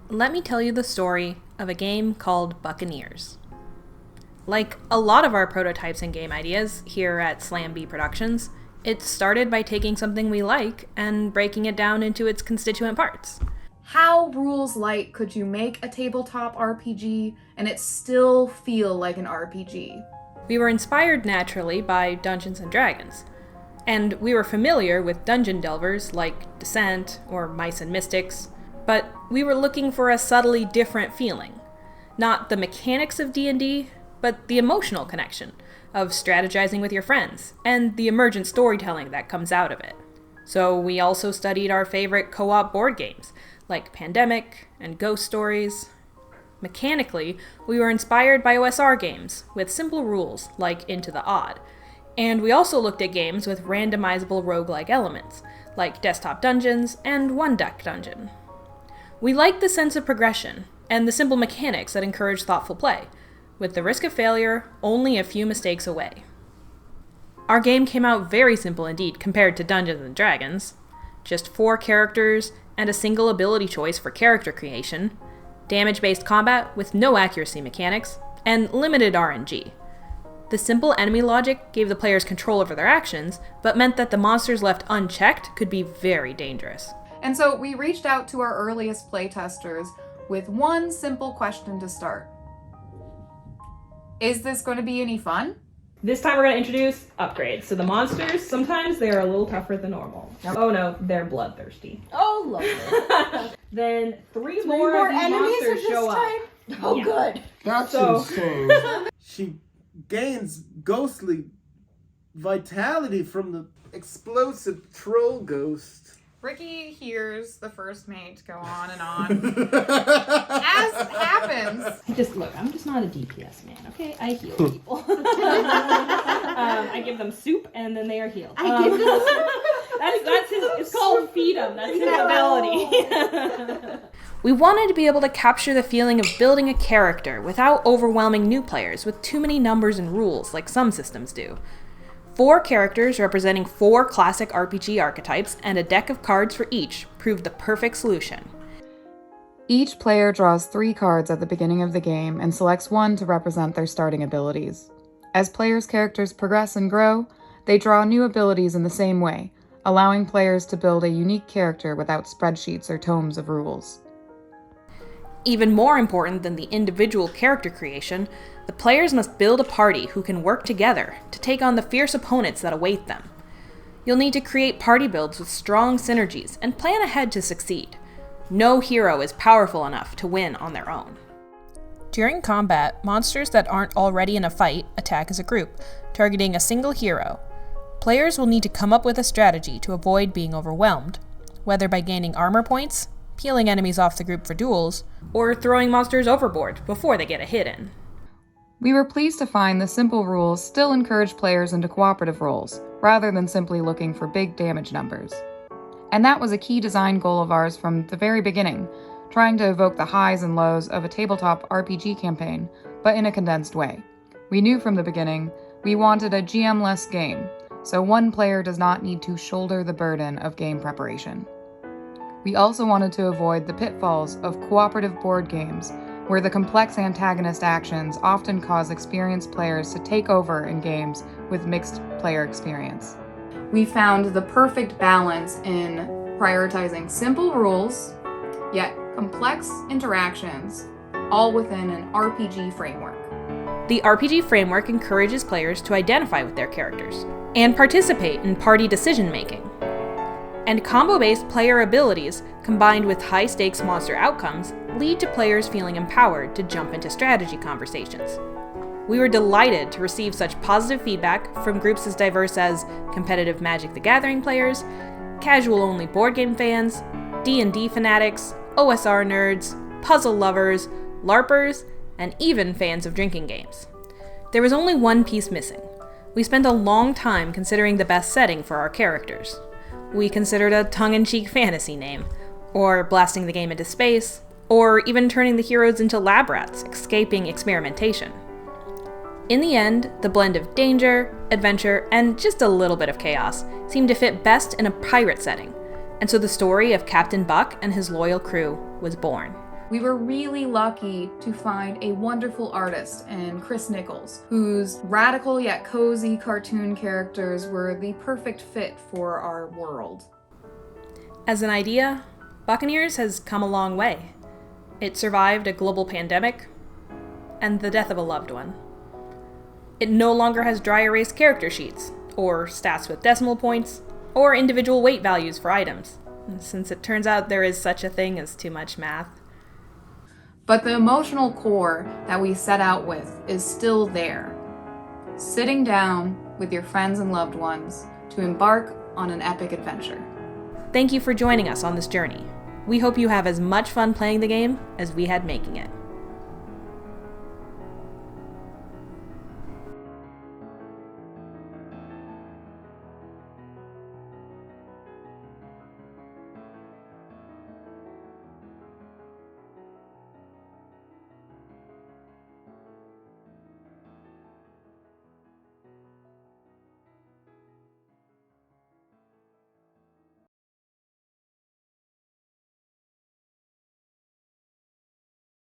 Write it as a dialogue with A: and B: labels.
A: let me tell you the story of a game called Buccaneers. Like a lot of our prototypes and game ideas here at Slam B Productions, it started by taking something we like and breaking it down into its constituent parts.
B: How rules light could you make a tabletop RPG and it still feel like an RPG?
A: We were inspired naturally by Dungeons & Dragons, and we were familiar with dungeon delvers like Descent or Mice and Mystics, but we were looking for a subtly different feeling. Not the mechanics of D&D, but the emotional connection of strategizing with your friends and the emergent storytelling that comes out of it. So we also studied our favorite co-op board games, like Pandemic and Ghost Stories. Mechanically, we were inspired by OSR games with simple rules like Into the Odd, and we also looked at games with randomizable roguelike elements, like Desktop Dungeons and One Deck Dungeon. We liked the sense of progression and the simple mechanics that encourage thoughtful play, with the risk of failure only a few mistakes away. Our game came out very simple indeed compared to Dungeons & Dragons. Just 4 characters and a single ability choice for character creation, damage-based combat with no accuracy mechanics, and limited RNG. The simple enemy logic gave the players control over their actions, but meant that the monsters left unchecked could be very dangerous.
B: And so we reached out to our earliest playtesters with one simple question to start. Is this going to be any fun?
A: This time we're going to introduce upgrades. So the monsters, sometimes they're a little tougher than normal. Oh no, they're bloodthirsty.
C: Oh, lovely.
A: Then three more of these monsters show up.
C: Oh, yeah. Good.
D: That's insane. She gains ghostly vitality from the explosive troll ghost.
B: Ricky hears the first mate go on and on. As happens.
A: I'm just not a DPS man, okay? I heal people. I give them soup and then they are healed. It's called feed them. That's his ability. We wanted to be able to capture the feeling of building a character without overwhelming new players with too many numbers and rules like some systems do. 4 characters representing 4 classic RPG archetypes and a deck of cards for each proved the perfect solution.
B: Each player draws 3 cards at the beginning of the game and selects 1 to represent their starting abilities. As players' characters progress and grow, they draw new abilities in the same way, allowing players to build a unique character without spreadsheets or tomes of rules.
A: Even more important than the individual character creation, the players must build a party who can work together to take on the fierce opponents that await them. You'll need to create party builds with strong synergies and plan ahead to succeed. No hero is powerful enough to win on their own. During combat, monsters that aren't already in a fight attack as a group, targeting a single hero. Players will need to come up with a strategy to avoid being overwhelmed, whether by gaining armor points, peeling enemies off the group for duels, or throwing monsters overboard before they get a hit in.
B: We were pleased to find the simple rules still encourage players into cooperative roles, rather than simply looking for big damage numbers. And that was a key design goal of ours from the very beginning, trying to evoke the highs and lows of a tabletop RPG campaign, but in a condensed way. We knew from the beginning we wanted a GM-less game, so one player does not need to shoulder the burden of game preparation. We also wanted to avoid the pitfalls of cooperative board games, where the complex antagonist actions often cause experienced players to take over in games with mixed player experience. We found the perfect balance in prioritizing simple rules, yet complex interactions, all within an RPG framework.
A: The RPG framework encourages players to identify with their characters and participate in party decision-making. And combo-based player abilities, combined with high-stakes monster outcomes, lead to players feeling empowered to jump into strategy conversations. We were delighted to receive such positive feedback from groups as diverse as competitive Magic the Gathering players, casual-only board game fans, D&D fanatics, OSR nerds, puzzle lovers, LARPers, and even fans of drinking games. There was only one piece missing. We spent a long time considering the best setting for our characters. We considered a tongue-in-cheek fantasy name, or blasting the game into space, or even turning the heroes into lab rats, escaping experimentation. In the end, the blend of danger, adventure, and just a little bit of chaos seemed to fit best in a pirate setting, and so the story of Captain Buck and his loyal crew was born.
B: We were really lucky to find a wonderful artist in Chris Nichols, whose radical yet cozy cartoon characters were the perfect fit for our world.
A: As an idea, Buccaneers has come a long way. It survived a global pandemic and the death of a loved one. It no longer has dry erase character sheets, or stats with decimal points, or individual weight values for items, since it turns out there is such a thing as too much math.
B: But the emotional core that we set out with is still there. Sitting down with your friends and loved ones to embark on an epic adventure.
A: Thank you for joining us on this journey. We hope you have as much fun playing the game as we had making it.